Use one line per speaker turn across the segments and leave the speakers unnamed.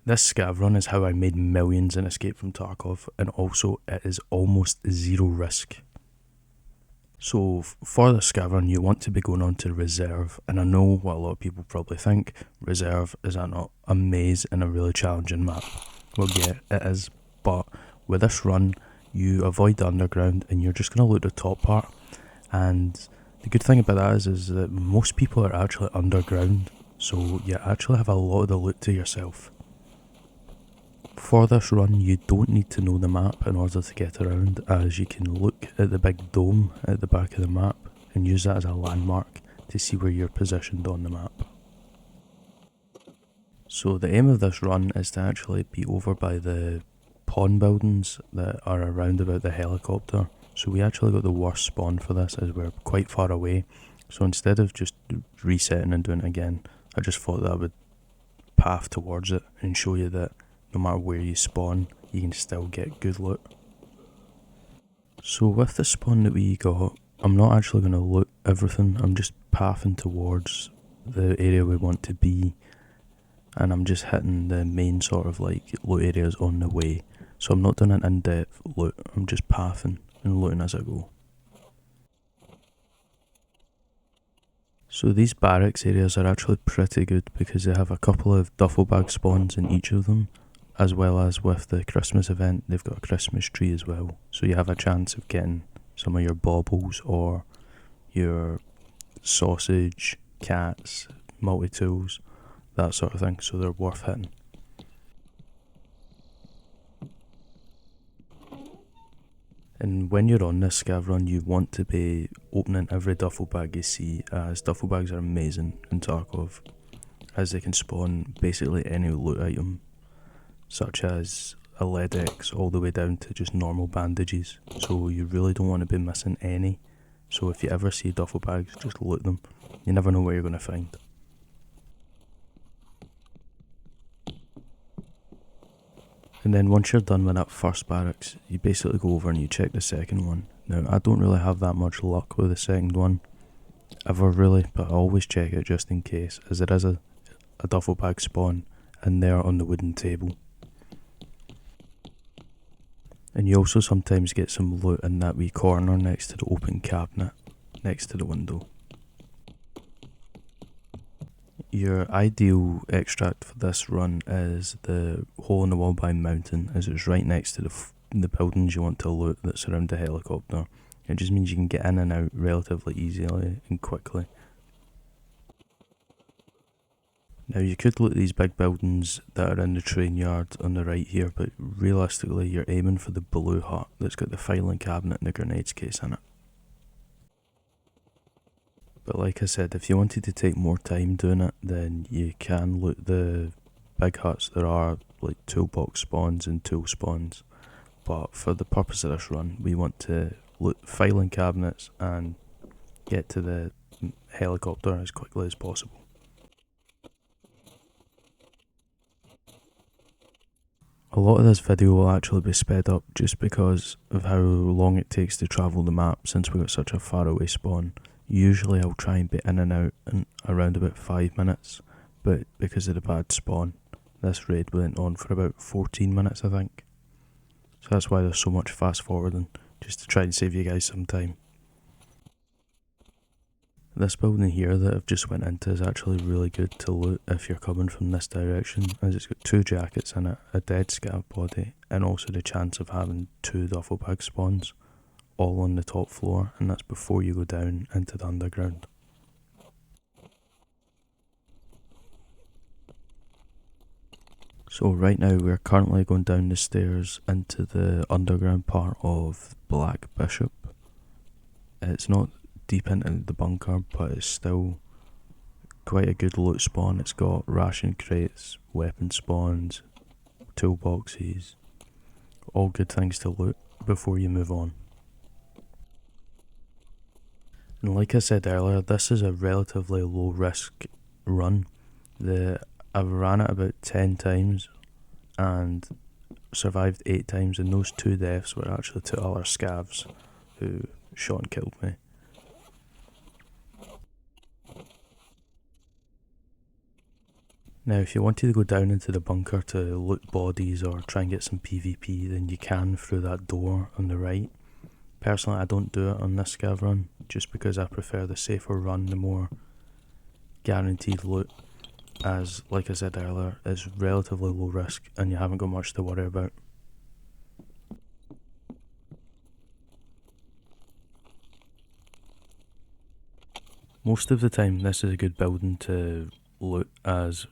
This scav run is how I made millions in Escape from Tarkov, and also it is almost zero risk. So for the scav run you want to be going on to reserve, and I know what a lot of people probably think, reserve, is that not a maze and a really challenging map? Well yeah, it is, but with this run you avoid the underground and you're just going to loot the top part, and the good thing about that is that most people are actually underground, so you actually have a lot of the loot to yourself. For this run you don't need to know the map in order to get around, as you can look at the big dome at the back of the map and use that as a landmark to see where you're positioned on the map. So the aim of this run is to actually be over by the pawn buildings that are around about the helicopter. So we actually got the worst spawn for this as we're quite far away, so instead of just resetting and doing it again, I just thought that I would path towards it and show you that no matter where you spawn, you can still get good loot. So with the spawn that we got, I'm not actually going to loot everything, I'm just pathing towards the area we want to be, and I'm just hitting the main sort of like loot areas on the way. So I'm not doing an in-depth loot, I'm just pathing and looting as I go. So these barracks areas are actually pretty good because they have a couple of duffel bag spawns in each of them, as well as with the Christmas event they've got a Christmas tree as well, so you have a chance of getting some of your baubles or your sausage, cats, multi-tools, that sort of thing, so they're worth hitting. And when you're on this scav run you want to be opening every duffel bag you see, as duffel bags are amazing in Tarkov, as they can spawn basically any loot item, such as a lead X all the way down to just normal bandages, so you really don't want to be missing any. So if you ever see duffel bags, just loot them, you never know what you're going to find. And then once you're done with that first barracks, you basically go over and you check the second one. Now I don't really have that much luck with the second one, ever really, but I always check it just in case, as there is a duffel bag spawn in there on the wooden table. And you also sometimes get some loot in that wee corner next to the open cabinet, next to the window. Your ideal extract for this run is the hole in the wall by mountain, as it's right next to the buildings you want to loot that surround the helicopter. It just means you can get in and out relatively easily and quickly. Now you could loot these big buildings that are in the train yard on the right here, but realistically you're aiming for the blue hut that's got the filing cabinet and the grenades case in it. But like I said, if you wanted to take more time doing it, then you can loot the big huts. There are like toolbox spawns and tool spawns, but for the purpose of this run we want to loot filing cabinets and get to the helicopter as quickly as possible. A lot of this video will actually be sped up just because of how long it takes to travel the map, since we've got such a far away spawn. Usually I'll try and be in and out in around about 5 minutes, but because of the bad spawn, this raid went on for about 14 minutes I think. So that's why there's so much fast forwarding, just to try and save you guys some time. This building here that I've just went into is actually really good to loot if you're coming from this direction, as it's got 2 jackets in it, a dead scav body, and also the chance of having 2 duffel bag spawns, all on the top floor, and that's before you go down into the underground. So right now we're currently going down the stairs into the underground part of Black Bishop. It's not deep into the bunker, but it's still quite a good loot spawn. It's got ration crates, weapon spawns, toolboxes, all good things to loot before you move on. And like I said earlier, this is a relatively low risk run. I've ran it about 10 times and survived 8 times, and those 2 deaths were actually to other scavs who shot and killed me. Now if you wanted to go down into the bunker to loot bodies or try and get some PvP, then you can through that door on the right. Personally, I don't do it on this scav run, just because I prefer the safer run, the more guaranteed loot, as, like I said earlier, it's relatively low risk and you haven't got much to worry about. Most of the time this is a good building to loot, as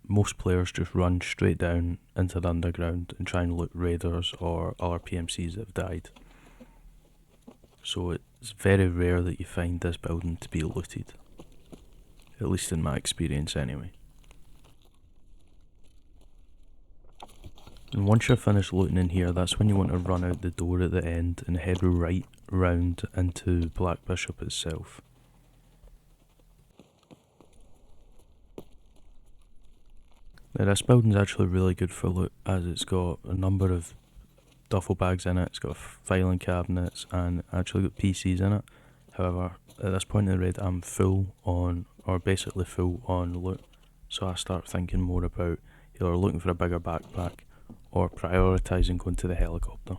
most players just run straight down into the underground and try and loot raiders or other PMCs that have died. So it's very rare that you find this building to be looted, at least in my experience anyway. And once you're finished looting in here, that's when you want to run out the door at the end and head right round into Black Bishop itself. Now this building's actually really good for loot, as it's got a number of duffel bags in it, it's got filing cabinets and actually got PCs in it. However, at this point in the raid I'm full on, or basically full on loot, so I start thinking more about either looking for a bigger backpack or prioritising going to the helicopter.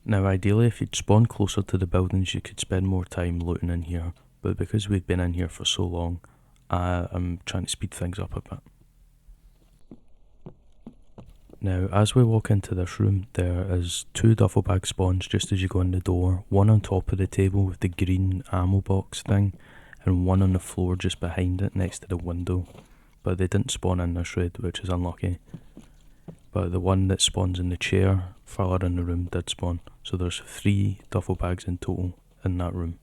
Now ideally if you'd spawn closer to the buildings you could spend more time looting in here, but because we've been in here for so long, I'm trying to speed things up a bit. Now as we walk into this room, there is 2 duffel bag spawns just as you go in the door, one on top of the table with the green ammo box thing, and one on the floor just behind it next to the window. But they didn't spawn in this raid, which is unlucky. But the one that spawns in the chair further in the room did spawn, so there's 3 duffel bags in total in that room.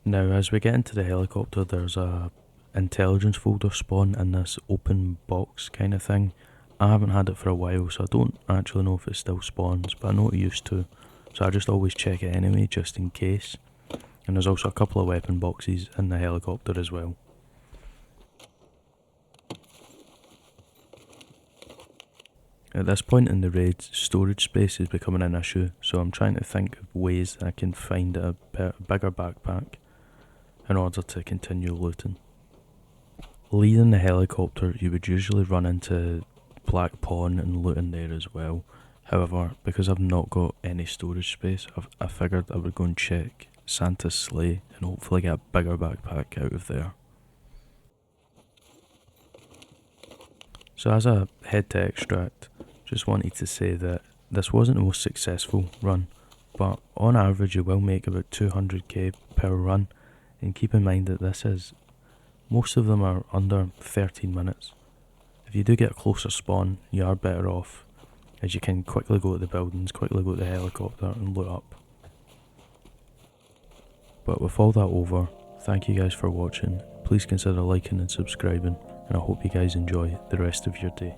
Now as we get into the helicopter, there's a intelligence folder spawn in this open box kind of thing. I haven't had it for a while, so I don't actually know if it still spawns, but I know it used to, so I just always check it anyway just in case. And there's also a couple of weapon boxes in the helicopter as well. At this point in the raid, storage space is becoming an issue, so I'm trying to think of ways that I can find a bigger backpack in order to continue looting. Leaving the helicopter, you would usually run into Black Pawn and loot in there as well. However, because I've not got any storage space, I figured I would go and check Santa's sleigh and hopefully get a bigger backpack out of there. So as I head to extract, just wanted to say that this wasn't the most successful run, but on average you will make about 200k per run, and keep in mind that most of them are under 13 minutes. If you do get a closer spawn, you are better off, as you can quickly go to the buildings, quickly go to the helicopter and loot up. But with all that over, thank you guys for watching, please consider liking and subscribing, and I hope you guys enjoy the rest of your day.